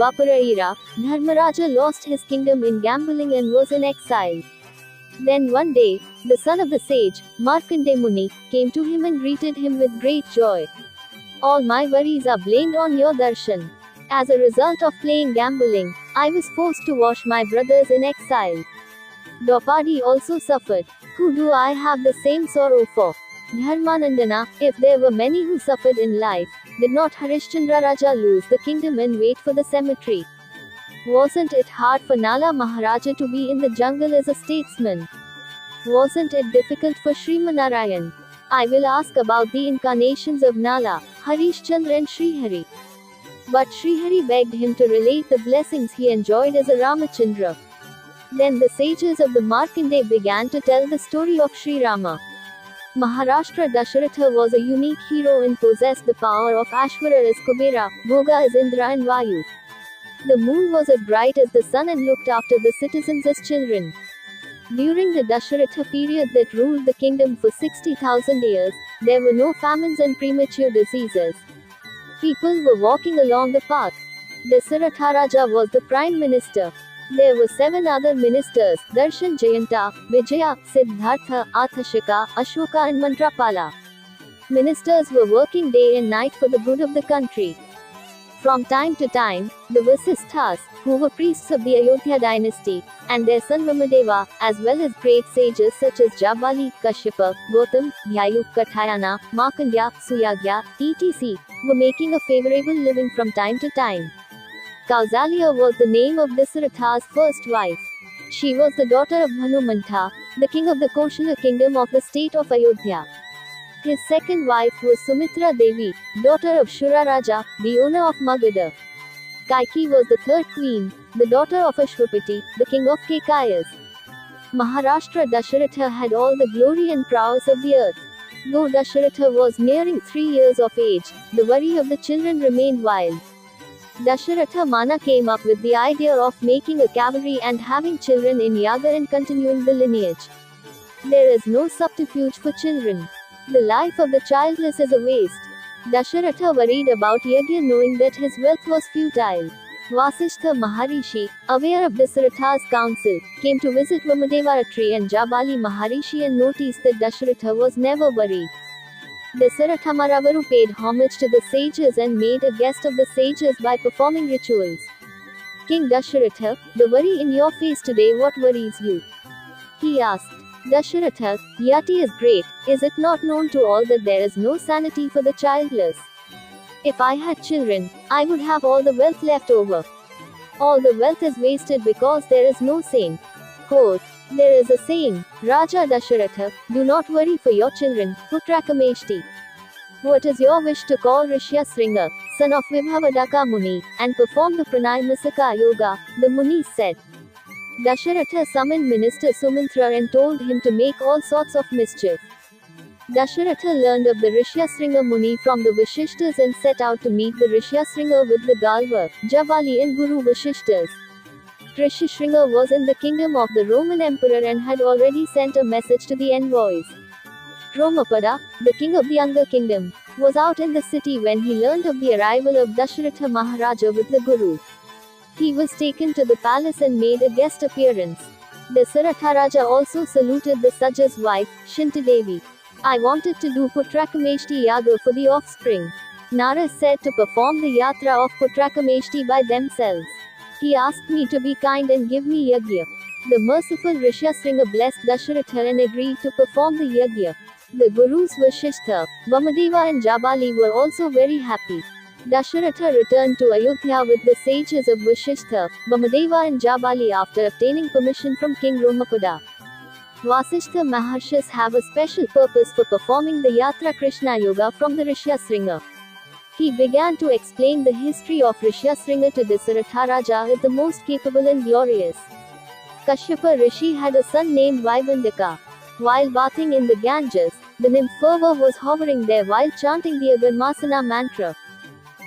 Dwapara era, Dharmaraja lost his kingdom in gambling and was in exile. Then one day, the son of the sage, Markandeya Muni, came to him and greeted him with great joy. All my worries are blamed on your darshan. As a result of playing gambling, I was forced to wash my brothers in exile. Daupadi also suffered. Who do I have the same sorrow for? Dharmanandana, if there were many who suffered in life, did not Harishchandraraja lose the kingdom and wait for the cemetery? Wasn't it hard for Nala Maharaja to be in the jungle as a statesman? Wasn't it difficult for Srimannarayana? I will ask about the incarnations of Nala, Harishchandra and Srihari. But Srihari begged him to relate the blessings he enjoyed as a Ramachandra. Then the sages of the Markandeya began to tell the story of Srirama. Maharashtra Dasharatha was a unique hero and possessed the power of Ashvara as Kubera, Bhoga as Indra and Vayu. The moon was as bright as the sun and looked after the citizens as children. During the Dasharatha period that ruled the kingdom for 60,000 years, there were no famines and premature diseases. People were walking along the path. Dharmaraja was the prime minister. There were 7 other ministers, Darshan, Jayanta, Vijaya, Siddhartha, Athashika, Ashoka and Mantrapala. Ministers were working day and night for the good of the country. From time to time, the Vasisthas, who were priests of the Ayodhya dynasty, and their son Ramadeva, as well as great sages such as Jabali, Kashyapa, Gautam, Dhyayu, Kathayana, Markandeya, Suyagya, etc., were making a favorable living from time to time. Kausalya was the name of Dasaratha's first wife. She was the daughter of Hanumantha, the king of the Koshala kingdom of the state of Ayodhya. His second wife was Sumitra Devi, daughter of Shuraraja, the owner of Magadha. Kaikeyi was the third queen, the daughter of Ashwapati, the king of Kekayas. Maharashtra Dasharatha had all the glory and prowess of the earth. Though Dasharatha was nearing 3 years of age, the worry of the children remained wild. Dasharatha Mana came up with the idea of making a cavalry and having children in Yaga and continuing the lineage. There is no subterfuge for children. The life of the childless is a waste. Dasharatha worried about Yagya knowing that his wealth was futile. Vasishtha Maharishi, aware of Dasaratha's counsel, came to visit Vamadevaratri and Jabali Maharishi and noticed that Dasharatha was never worried. Dasaratha Maravaru paid homage to the sages and made a guest of the sages by performing rituals. King Dasharatha, the worry in your face today, what worries you? He asked. Dasharatha, Yati is great, is it not known to all that there is no sanity for the childless? If I had children, I would have all the wealth left over. All the wealth is wasted because there is no saint. Quote, there is a saying, Raja Dasharatha, do not worry for your children, Putrakameshti. What is your wish to call Rishyasringa, son of Vibhavadaka Muni, and perform the Pranayamasaka Yoga? The Munis said. Dasharatha summoned minister Sumantra and told him to make all sorts of mischief. Dasharatha learned of the Rishyasringa Muni from the Vashishtas and set out to meet the Rishyasringa with the Galva, Jabali and Guru Vashishtas. Rishyasringa was in the kingdom of the Roman emperor and had already sent a message to the envoys. Ramapada, the king of the Anga kingdom, was out in the city when he learned of the arrival of Dasharatha Maharaja with the Guru. He was taken to the palace and made a guest appearance. Dasaratha also saluted the Saja's wife, Shintadevi. I wanted to do Putrakameshti Yaga for the offspring. Nara said to perform the Yatra of Putrakameshti by themselves. He asked me to be kind and give me Yagya. The merciful Rishyasringa blessed Dasharatha and agreed to perform the Yagya. The Gurus Vasishtha, Vamadeva and Jabali were also very happy. Dasharatha returned to Ayodhya with the sages of Vasishtha, Vamadeva and Jabali after obtaining permission from King Ramapada. Vasishtha Maharshis have a special purpose for performing the Yatra Krishna Yoga from the Rishyasringa. He began to explain the history of Rishyasringa to Dasaratha as the most capable and glorious. Kashyapa Rishi had a son named Vaivandika. While bathing in the Ganges, the nymph Ferva was hovering there while chanting the Agarmasana mantra.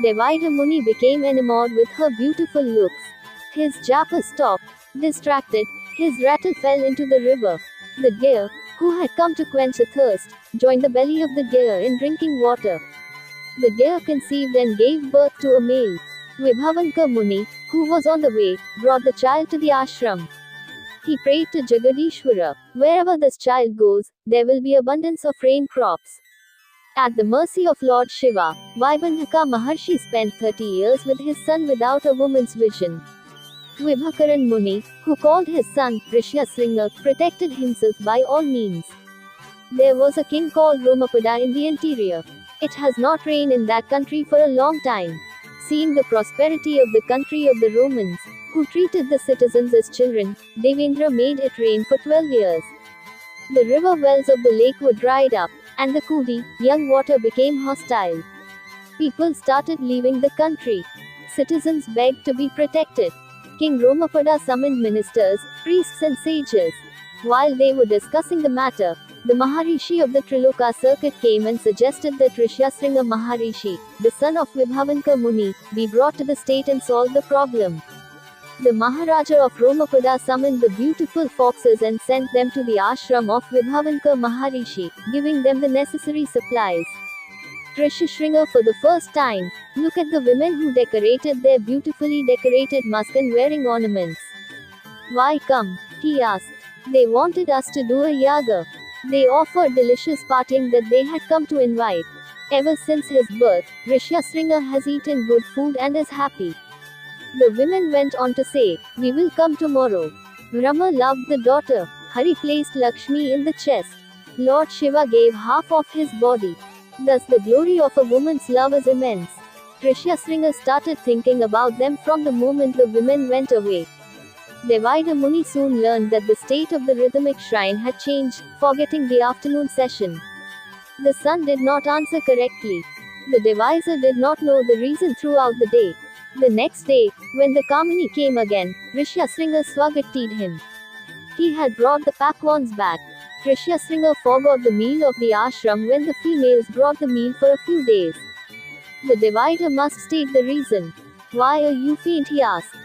Devaida Muni became enamored with her beautiful looks. His japa stopped. Distracted, his rattle fell into the river. The deer, who had come to quench a thirst, joined the belly of the deer in drinking water. The deer conceived and gave birth to a male. Vibhavanka Muni, who was on the way, brought the child to the ashram. He prayed to Jagadishwara, "Wherever this child goes, there will be abundance of rain crops." At the mercy of Lord Shiva, Vaibandhaka Maharshi spent 30 years with his son without a woman's vision. Vibhakaran Muni, who called his son Rishyasringa, protected himself by all means. There was a king called Romapada in the interior. It has not rained in that country for a long time. Seeing the prosperity of the country of the Romans, who treated the citizens as children, Devendra made it rain for 12 years. The river wells of the lake were dried up, and the Kudi, young water became hostile. People started leaving the country. Citizens begged to be protected. King Romapada summoned ministers, priests and sages. While they were discussing the matter, the Maharishi of the Triloka circuit came and suggested that Rishyasringa Maharishi, the son of Vibhavanka Muni, be brought to the state and solve the problem. The Maharaja of Romapada summoned the beautiful foxes and sent them to the ashram of Vibhavanka Maharishi, giving them the necessary supplies. Rishyasringa for the first time, look at the women who decorated their beautifully decorated muskan wearing ornaments. "Why come?" he asked. "They wanted us to do a yaga." They offered delicious parting that they had come to invite. Ever since his birth, Rishyasringa has eaten good food and is happy. The women went on to say, "We will come tomorrow." Rama loved the daughter. Hari placed Lakshmi in the chest. Lord Shiva gave half of his body. Thus the glory of a woman's love is immense. Rishyasringa started thinking about them from the moment the women went away. Devida Muni soon learned that the state of the rhythmic shrine had changed, forgetting the afternoon session. The sun did not answer correctly. The deviser did not know the reason throughout the day. The next day, when the Kamini came again, Rishyasringa swagatied him. He had brought the pakwans back. Rishyasringa forgot the meal of the ashram when the females brought the meal for a few days. The divider must state the reason. "Why are you faint?" he asked.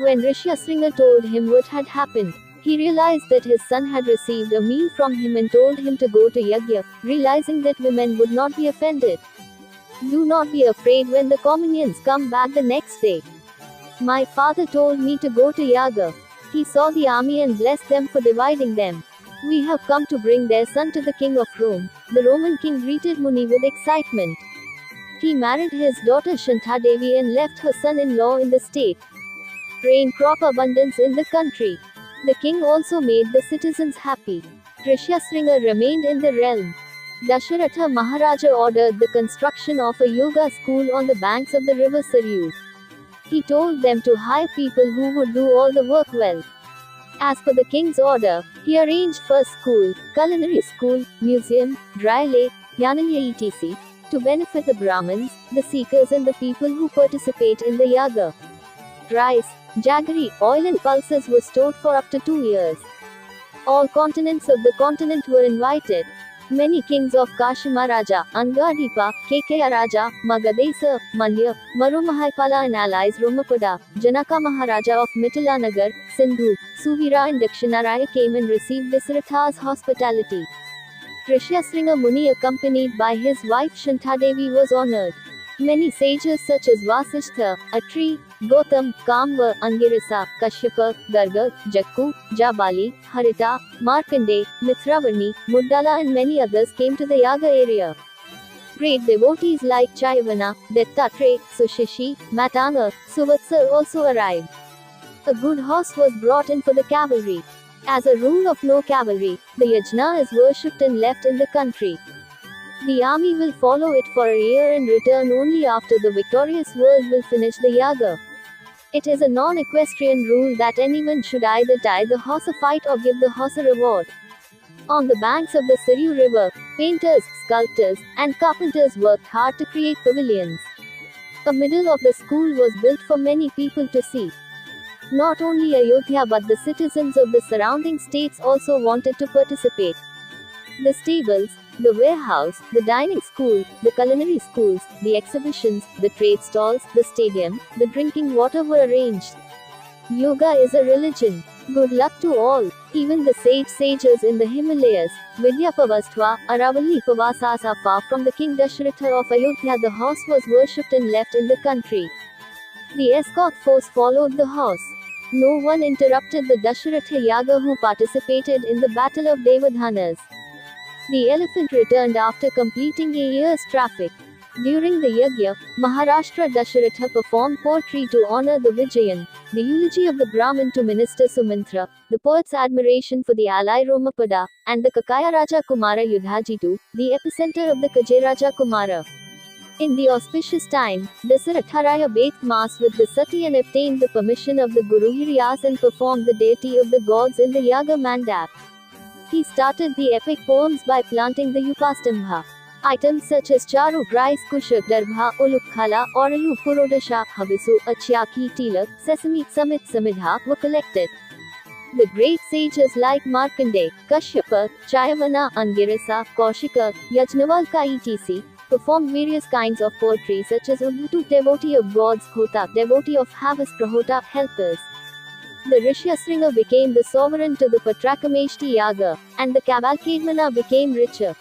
When Rishyasringa told him what had happened, he realized that his son had received a meal from him and told him to go to Yagya, realizing that women would not be offended. "Do not be afraid when the communions come back the next day. My father told me to go to Yaga. He saw the army and blessed them for dividing them. We have come to bring their son to the king of Rome." The Roman king greeted Muni with excitement. He married his daughter Shantadevi and left her son-in-law in the state. Rain crop abundance in the country. The king also made the citizens happy. Rishyasringa remained in the realm. Dasharatha Maharaja ordered the construction of a yoga school on the banks of the river Saryu. He told them to hire people who would do all the work well. As per the king's order, he arranged for a school, culinary school, museum, dry lake, Yanalya etc. to benefit the Brahmins, the seekers and the people who participate in the yaga. Rice, jaggery, oil and pulses were stored for up to 2 years. All continents of the continent were invited. Many kings of Kashimaraja, Angadipa, Raja, Magadesa, Mandya, Marumahaipala and allies Romapada, Janaka Maharaja of Mittilanagar, Sindhu, Suvira and Dakshinaraya came and received Dasaratha's hospitality. Rishyasringa Muni accompanied by his wife Shantadevi was honored. Many sages such as Vasishtha, Atri, Gautam, Kamva, Angirasa, Kashyapa, Garga, Jakku, Jabali, Harita, Markandeya, Mitravarni, Muddala and many others came to the Yaga area. Great devotees like Chayavana, Dattatreya, Sushishi, Matanga, Suvatsa also arrived. A good horse was brought in for the cavalry. As a rule of no cavalry, the yajna is worshipped and left in the country. The army will follow it for a year and return only after the victorious world will finish the yaga. It is a non-equestrian rule that anyone should either tie the horse a fight or give the horse a reward. On the banks of the Saryu River, painters, sculptors, and carpenters worked hard to create pavilions. A middle of the school was built for many people to see. Not only Ayodhya but the citizens of the surrounding states also wanted to participate. The stables, the warehouse, the dining school, the culinary schools, the exhibitions, the trade stalls, the stadium, the drinking water were arranged. Yoga is a religion. Good luck to all. Even the sages in the Himalayas, Vidyapavastva, Aravalli Pavasas are far from the king Dasharatha of Ayodhya. The horse was worshipped and left in the country. The escort force followed the horse. No one interrupted the Dasharatha Yaga who participated in the battle of Devadhanas. The elephant returned after completing a year's traffic. During the Yagya, Maharashtra Dasharatha performed poetry to honor the Vijayan, the eulogy of the Brahmin to Minister Sumantra, the poet's admiration for the ally Romapada, and the Kakaya Raja Kumara Yudhajitu, the epicenter of the Kajeraja Kumara. In the auspicious time, Dasaratharaya bathed mass with the Sati and obtained the permission of the Guru Hiriyas and performed the deity of the gods in the Yaga Mandap. He started the epic poems by planting the Upastambha. Items such as Charu, rice, Kushak, Darbha, Ulukhala, Oralu, Purodasha, Havisu, Achyaki, Tilak, Sesame, Samit, Samidha were collected. The great sages like Markandeya, Kashyapa, Chayavana, Angirasa, Kaushika, Yajnavalka etc. performed various kinds of poetry such as Udhutu, devotee of gods, Hota, devotee of harvest, Prahota, helpers. The Rishyasringa became the sovereign to the Patrakameshti Yaga, and the Cavalcademana became richer.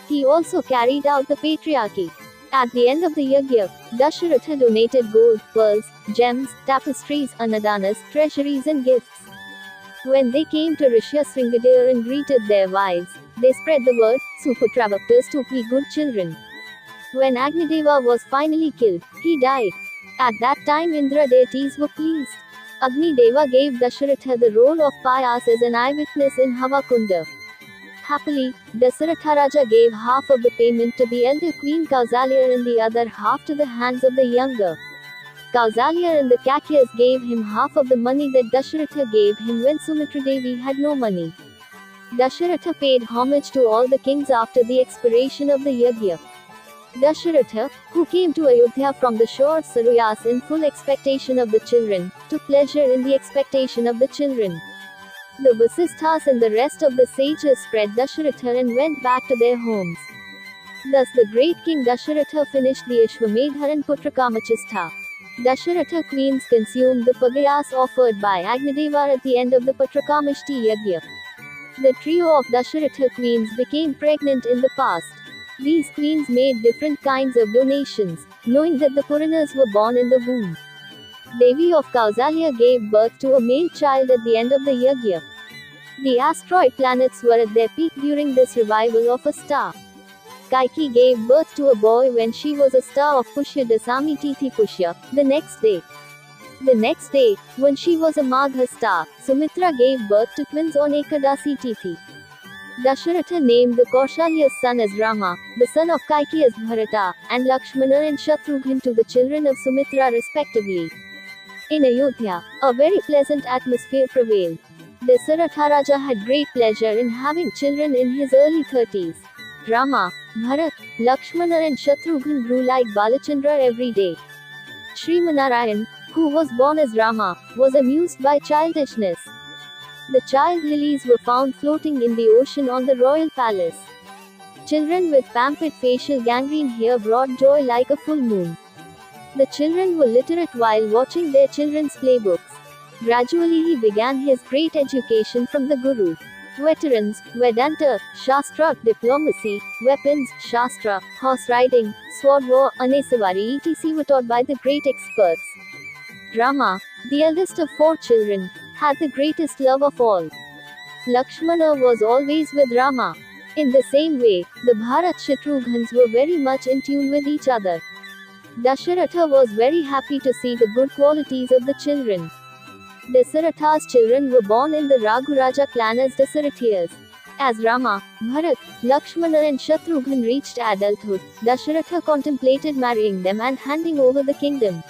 He also carried out the patriarchy. At the end of the Yagya, Dasharatha donated gold, pearls, gems, tapestries, annadanas, treasuries and gifts. When they came to Rishyasringadar and greeted their wives, they spread the word, Suputravaktas to be good children. When Agnideva was finally killed, he died. At that time Indra deities were pleased. Agni Deva gave Dasharatha the role of Payas as an eyewitness in Havakunda. Happily, Dasaratharaja gave half of the payment to the elder queen Kausalya and the other half to the hands of the younger. Kausalya and the Kakyas gave him half of the money that Dasharatha gave him when Sumitra Devi had no money. Dasharatha paid homage to all the kings after the expiration of the Yagya. Dasharatha, who came to Ayodhya from the shore of Saruyas in full expectation of the children, took pleasure in the expectation of the children. The Vasisthas and the rest of the sages spread Dasharatha and went back to their homes. Thus the great king Dasharatha finished the Ashwamedha and Putrakamachistha. Dasharatha queens consumed the pagayas offered by Agnideva at the end of the Patrakamishti Yagya. The trio of Dasharatha queens became pregnant in the past. These queens made different kinds of donations, knowing that the Puranas were born in the womb. Devi of Kausalya gave birth to a male child at the end of the Yagya. The asteroid planets were at their peak during this revival of a star. Kaikeyi gave birth to a boy when she was a star of Pushya Dasami Tithi Pushya, the next day. The next day, when she was a Magha star, Sumitra gave birth to twins on Ekadasi Tithi. Dasharatha named the Kaushalya's son as Rama, the son of Kaikeyi as Bharata, and Lakshmana and Shatrughan to the children of Sumitra respectively. In Ayodhya, a very pleasant atmosphere prevailed. Dasaratharaja had great pleasure in having children in his early 30s. Rama, Bharat, Lakshmana and Shatrughan grew like Balachandra every day. Srimannarayana, who was born as Rama, was amused by childishness. The child lilies were found floating in the ocean on the royal palace. Children with pampered facial gangrene hair brought joy like a full moon. The children were literate while watching their children's playbooks. Gradually he began his great education from the Guru. Veterans, Vedanta, Shastra, diplomacy, weapons, Shastra, horse riding, sword war, Anesavari etc. were taught by the great experts. Rama, the eldest of 4 children, had the greatest love of all. Lakshmana was always with Rama. In the same way, the Bharat Shatrughans were very much in tune with each other. Dasharatha was very happy to see the good qualities of the children. Dasaratha's children were born in the Raghuraja clan as Dasarathiyas. As Rama, Bharat, Lakshmana and Shatrughan reached adulthood, Dasharatha contemplated marrying them and handing over the kingdom.